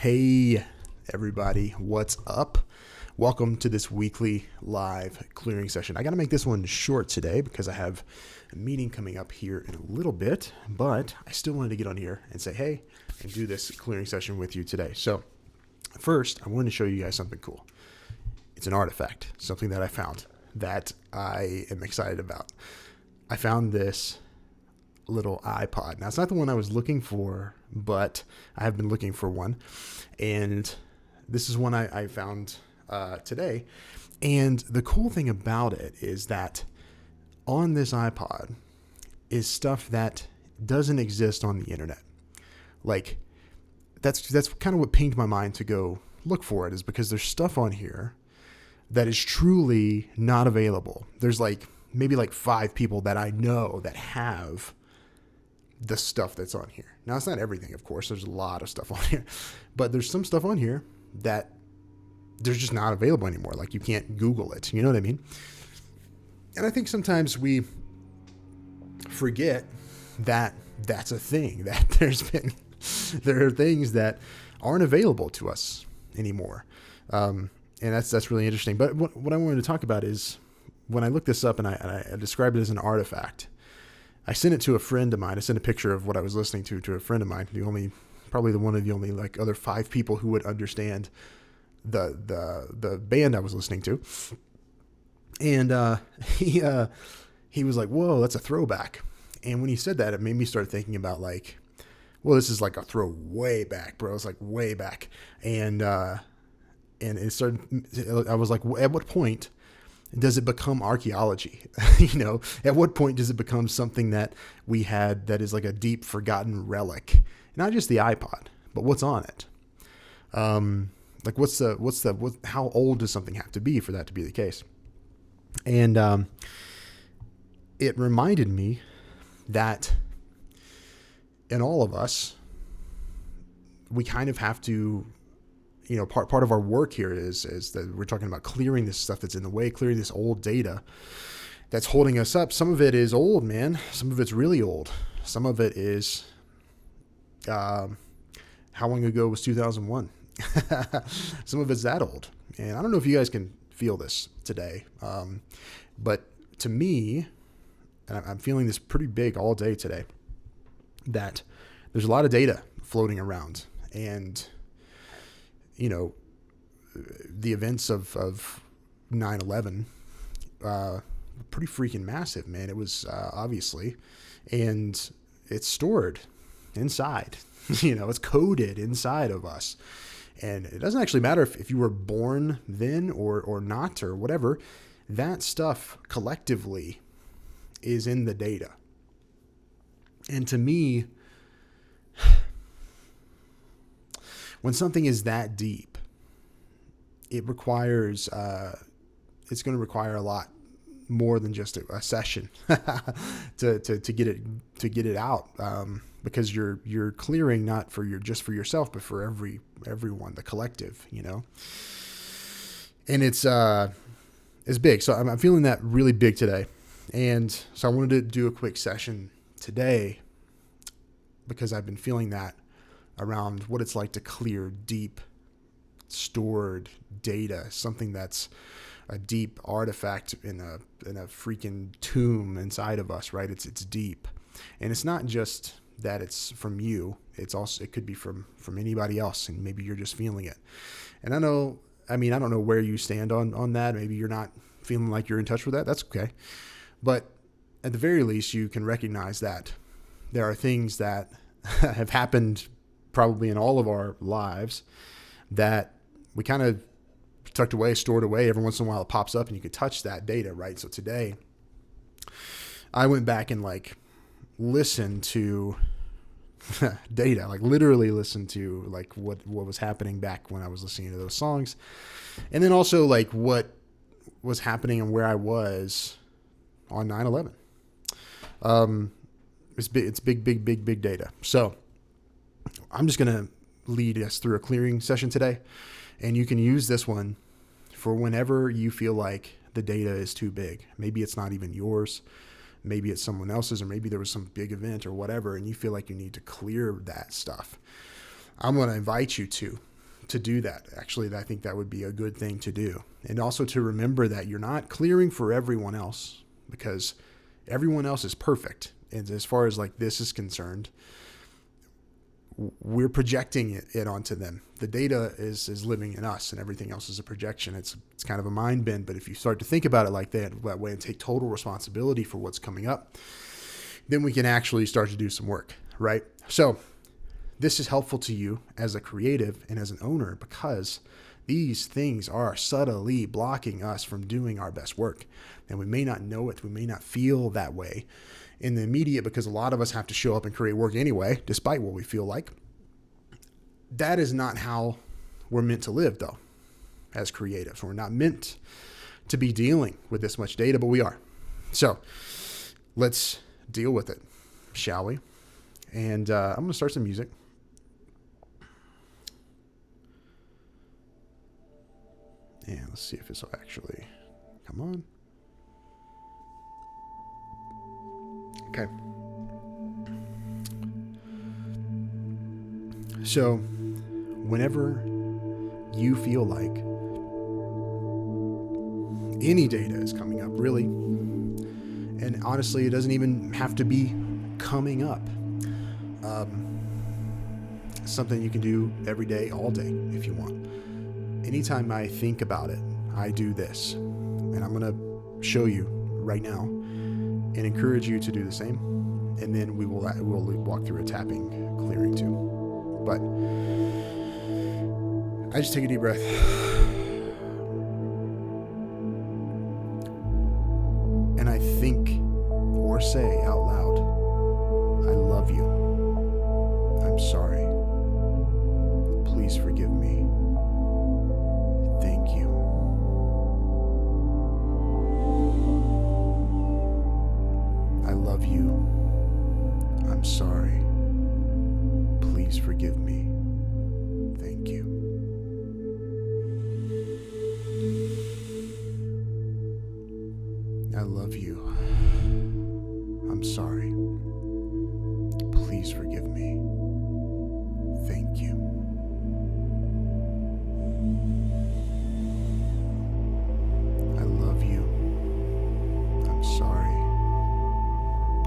Hey, everybody, what's up? Welcome to this weekly live clearing session. I got to make this one short today because I have a meeting coming up here in a little bit, but I still wanted to get on here and say, hey, and do this clearing session with you today. So, first, I wanted to show you guys something cool. It's an artifact, something that I found that I am excited about. I found this little iPod. Now, it's not the one I was looking for, but I have been looking for one. And this is one I found today. And the cool thing about it is that on this iPod is stuff that doesn't exist on the internet. Like, that's kind of what pinged my mind to go look for it, is because there's stuff on here that is truly not available. There's maybe 5 people that I know that have the stuff that's on here. Now, it's not everything, of course. There's a lot of stuff on here, but there's some stuff on here that there's just not available anymore. Like, you can't Google it. You know what I mean? And I think sometimes we forget that that's a thing, that there are things that aren't available to us anymore. And that's really interesting. But what I wanted to talk about is when I looked this up and I described it as an artifact, I sent it to a friend of mine. I sent a picture of what I was listening to a friend of mine, probably one of the only other 5 people who would understand the band I was listening to. And he was like, "Whoa, that's a throwback." And when he said that, it made me start thinking about this is like a throw way back, bro. It's like way back. And it started. I was like, at what point does it become archaeology? At what point does it become something that we had that is like a deep forgotten relic? Not just the iPod, but what's on it. How old does something have to be for that to be the case? And it reminded me that in all of us, we kind of have to, part of our work here is that we're talking about clearing this stuff that's in the way, clearing this old data that's holding us up. Some of it is old, man. Some of it's really old. Some of it is, how long ago was 2001? Some of it's that old. And I don't know if you guys can feel this today. But to me, and I'm feeling this pretty big all day today, that there's a lot of data floating around. And the events of 9/11, pretty freaking massive, man. It was, obviously, and it's stored inside, it's coded inside of us. And it doesn't actually matter if you were born then or not or whatever. That stuff collectively is in the data. And to me, when something is that deep, it requires, it's going to require a lot more than just a session to get it out. Because you're clearing not just for yourself, but for everyone, the collective, and it's big. So I'm feeling that really big today. And so I wanted to do a quick session today because I've been feeling that around what it's like to clear deep stored data, something that's a deep artifact in a freaking tomb inside of us, right? It's deep. And it's not just that it's from you. It could be from anybody else, and maybe you're just feeling it. And I don't know where you stand on that. Maybe you're not feeling like you're in touch with that. That's okay. But at the very least, you can recognize that there are things that have happened probably in all of our lives that we kind of tucked away, stored away. Every once in a while it pops up and you could touch that data, right? So today I went back and listened to data, literally listened to what was happening back when I was listening to those songs. And then also what was happening and where I was on 9/11. It's big data. So I'm just going to lead us through a clearing session today, and you can use this one for whenever you feel like the data is too big. Maybe it's not even yours. Maybe it's someone else's, or maybe there was some big event or whatever, and you feel like you need to clear that stuff. I'm going to invite you to to do that. Actually, I think that would be a good thing to do. And also to remember that you're not clearing for everyone else, because everyone else is perfect. And as far as like this is concerned, we're projecting it onto them. The data is living in us, and everything else is a projection. It's kind of a mind bend, but if you start to think about it like that way and take total responsibility for what's coming up, then we can actually start to do some work, right? So this is helpful to you as a creative and as an owner, because these things are subtly blocking us from doing our best work. And we may not know it. We may not feel that way in the immediate, because a lot of us have to show up and create work anyway, despite what we feel like. That is not how we're meant to live, though, as creatives. We're not meant to be dealing with this much data, but we are. So let's deal with it, shall we? And I'm going to start some music. And let's see if this will actually come on. Okay. So whenever you feel like any data is coming up, really, and honestly, it doesn't even have to be coming up. Something you can do every day, all day, if you want. Anytime I think about it, I do this. And I'm going to show you right now and encourage you to do the same. And then we'll walk through a tapping clearing too. But I just take a deep breath. And I think or say out loud, I love you. I'm sorry. Please forgive me. Thank you. I love you. I'm sorry. Please forgive me. Thank you. I love you. I'm sorry. Please forgive me. Thank you. I love you. I'm sorry.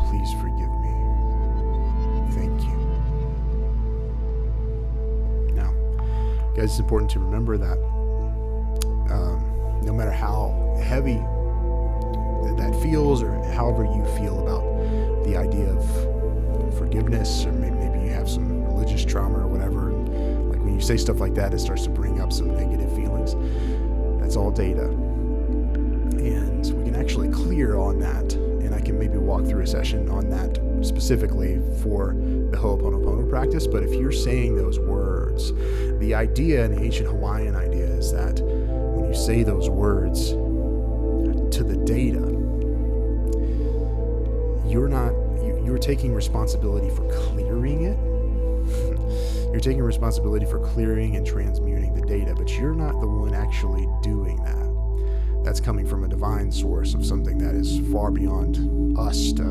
Please forgive me. Thank you. Now, guys, it's important to remember that no matter how heavy that feels, or however you feel about the idea of forgiveness, or maybe you have some religious trauma or whatever, like when you say stuff like that, it starts to bring up some negative feelings. That's all data. And we can actually clear on that, and I can maybe walk through a session on that specifically for the Ho'oponopono practice. But if you're saying those words, the idea in the ancient Hawaiian idea is that when you say those words to the data, you're taking responsibility for clearing it. You're taking responsibility for clearing and transmuting the data, but you're not the one actually doing that. That's coming from a divine source of something that is far beyond us to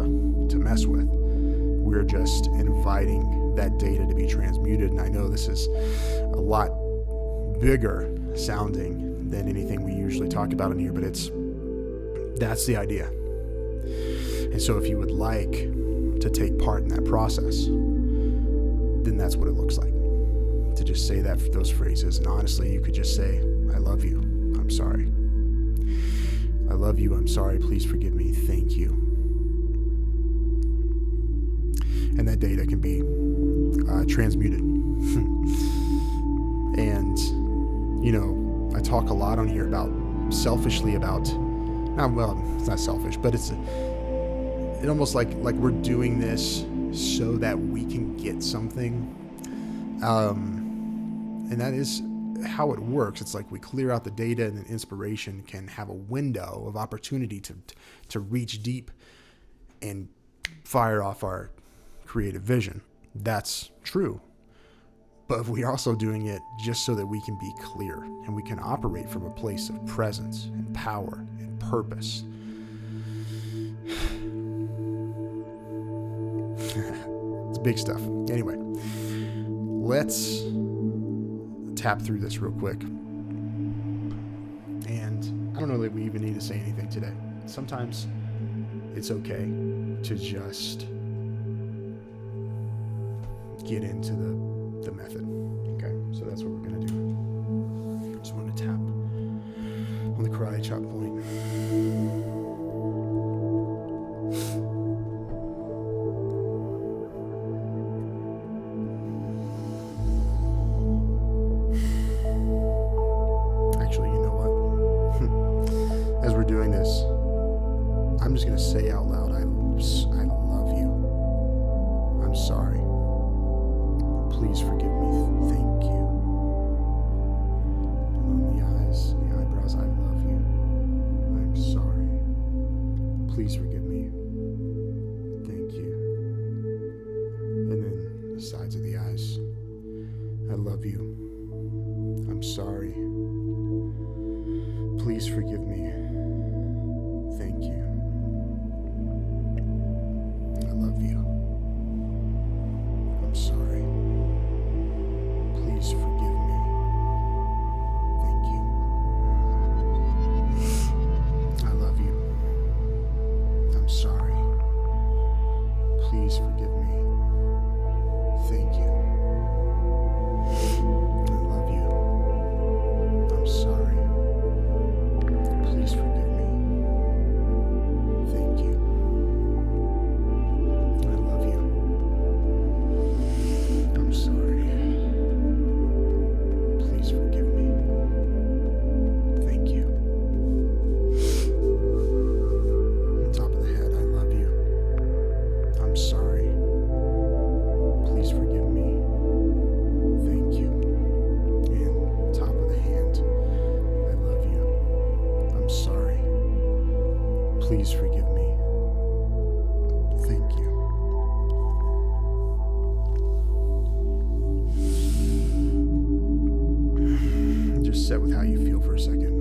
mess with. We're just inviting that data to be transmuted. And I know this is a lot bigger sounding than anything we usually talk about in here, but that's the idea. And so if you would like to take part in that process, then that's what it looks like. To just say those phrases. And honestly, you could just say, I love you. I'm sorry. I love you. I'm sorry. Please forgive me. Thank you. And that data can be transmuted. And, I talk a lot on here about selfishly about, it's not selfish, but it's almost like we're doing this so that we can get something. And that is how it works. It's like we clear out the data, and then inspiration can have a window of opportunity to reach deep and fire off our creative vision. That's true. But we're also doing it just so that we can be clear and we can operate from a place of presence and power and purpose. It's big stuff. Anyway, let's tap through this real quick. And I don't know that we even need to say anything today. Sometimes it's okay to just get into the method. Okay, so that's what we're going to do. Just want to tap on the karate chop point. Actually, you know what? As we're doing this, I'm just going to say out loud, I love you. I'm sorry. Please forgive me. Thank you. And on the eyes, the eyebrows, I love you. I'm sorry. Please forgive me. Thank you. And then the sides of the eyes. I love you. I'm sorry. Please forgive me. Thank you. I love you. I'm sorry. Please forgive me. Thank you. I love you. I'm sorry. Please forgive me. Thank you. I love you. I'm sorry. Please forgive me. Thank you. I love you. I'm sorry. Please forgive me. Thank you. Top of the head, I love you. I'm sorry. Please forgive me. Thank you. And top of the hand, I love you. I'm sorry. Please forgive me. Thank you. Just sit with how you feel for a second.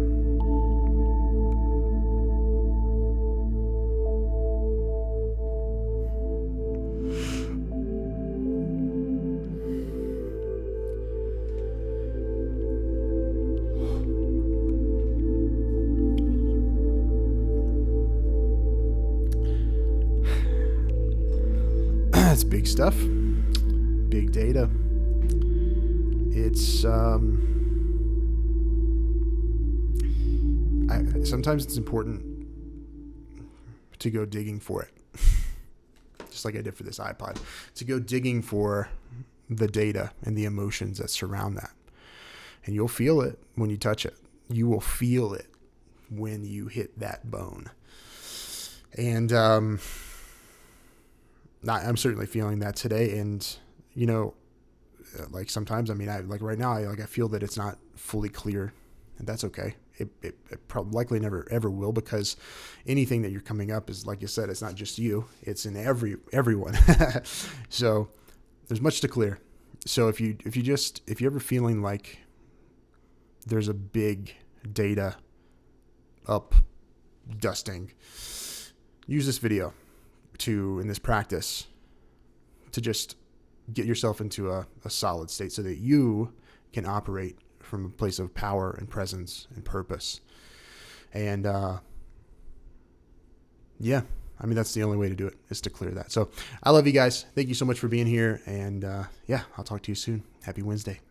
It's big stuff. Big data. It's sometimes it's important to go digging for it, just like I did for this iPod, to go digging for the data and the emotions that surround that. And you'll feel it when you touch it. You will feel it when you hit that bone. And I'm certainly feeling that today. And, you know, like sometimes, I mean, like right now, I feel that it's not fully clear, and that's okay. It probably likely never ever will, because anything that you're coming up is, like you said, it's not just you, it's in everyone. So there's much to clear. So if you're ever feeling like there's a big data up dusting, use this video in this practice to just get yourself into a solid state so that you can operate from a place of power and presence and purpose. And yeah, I mean, that's the only way to do it, is to clear that. So I love you guys. Thank you so much for being here. And yeah, I'll talk to you soon. Happy Wednesday.